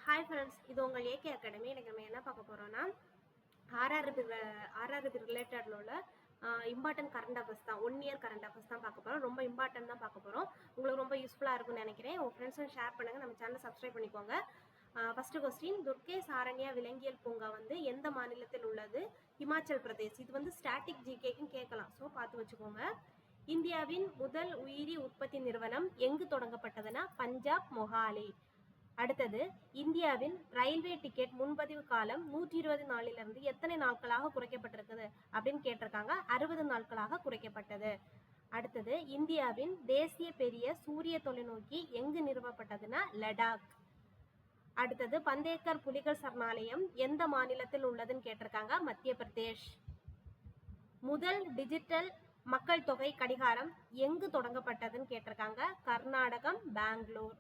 Hi friends, இது உங்கள் AK academy. எனக்கு நம்ம என்ன பார்க்க போகிறோம்னா ஆர்ஆர்பி ரிலேட்டடில் உள்ள இம்பார்ட்டன்ட் கரண்ட் அஃபேர்ஸ் தான். 1 இயர் கரண்ட் அஃபேர்ஸ் தான் பார்க்க போகிறோம். ரொம்ப இம்பார்ட்டன்ட் தான் பார்க்க போகிறோம். உங்களுக்கு ரொம்ப யூஸ்ஃபுல்லாக இருக்கும்னு நினைக்கிறேன். உங்கள் ஃப்ரெண்ட்ஸும் ஷேர் பண்ணுங்கள். நம்ம சேனலை சப்ஸ்கிரைப் பண்ணிக்கோங்க. ஃபஸ்ட்டு கொஸ்டின், துர்கே சாரண்யா விலங்கியல் பூங்கா வந்து எந்த மாநிலத்தில் உள்ளது? இமாச்சல் பிரதேஷ். இது வந்து ஸ்டாட்டிக் ஜிகேக்கும் கேட்கலாம், ஸோ பார்த்து வச்சுக்கோங்க. இந்தியாவின் முதல் உயிரி உற்பத்தி நிறுவனம் எங்கு தொடங்கப்பட்டதுன்னா பஞ்சாப் மொஹாலி. அடுத்தது, இந்தியாவின் ரயில்வே டிக்கெட் முன்பதிவு காலம் 120 நாளிலிருந்து எத்தனை நாட்களாக குறைக்கப்பட்டிருக்குது அப்படின்னு கேட்டிருக்காங்க. 60 நாட்களாக குறைக்கப்பட்டது. அடுத்தது, இந்தியாவின் தேசிய பெரிய சூரிய தொலைநோக்கி எங்கு நிறுவப்பட்டதுன்னா லடாக். அடுத்தது, பந்தேக்கர் புலிகள் சரணாலயம் எந்த மாநிலத்தில் உள்ளதுன்னு கேட்டிருக்காங்க. மத்திய பிரதேஷ். முதல் டிஜிட்டல் மக்கள் தொகை கடிகாரம் எங்கு தொடங்கப்பட்டதுன்னு கேட்டிருக்காங்க. கர்நாடகம், பெங்களூர்.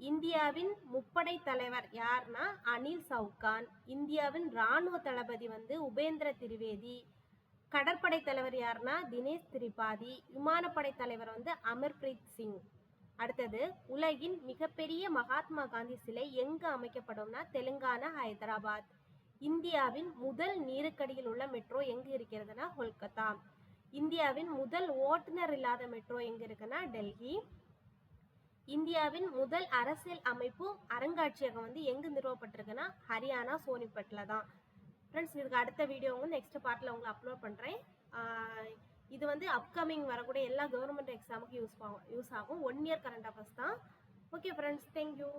இந்தியாவின் முப்படை தலைவர் யார்னா அனில் சவுகான். இந்தியாவின் இராணுவ தளபதி வந்து உபேந்திர திரிவேதி. கடற்படை தலைவர் யார்னா தினேஷ் திரிபாதி. விமானப்படை தலைவர் வந்து அமர்பிரீத் சிங். அடுத்தது, உலகின் மிகப்பெரிய மகாத்மா காந்தி சிலை எங்கு அமைக்கப்படும்னா தெலுங்கானா, ஹைதராபாத். இந்தியாவின் முதல் நீருக்கடியில் உள்ள மெட்ரோ எங்கு இருக்கிறதுனா கொல்கத்தா. இந்தியாவின் முதல் ஓட்டுநர் இல்லாத மெட்ரோ எங்க இருக்குன்னா டெல்லி. இந்தியாவின் முதல் அரசியல் அமைப்பு அருங்காட்சியகம் வந்து எங்கு நிறுவப்பட்டிருக்குன்னா ஹரியானா, சோனிபட்டில் தான். ஃப்ரெண்ட்ஸ், இதுக்கு அடுத்த வீடியோ வந்து நெக்ஸ்ட் பார்ட்டில் உங்களை அப்லோட் பண்ணுறேன். இது வந்து அப்கமிங் வரக்கூடிய எல்லா கவர்மெண்ட் எக்ஸாமுக்கும் யூஸ் ஆகும். 1 இயர் கரண்ட் அஃபேர்ஸ் தான். Okay friends, thank you.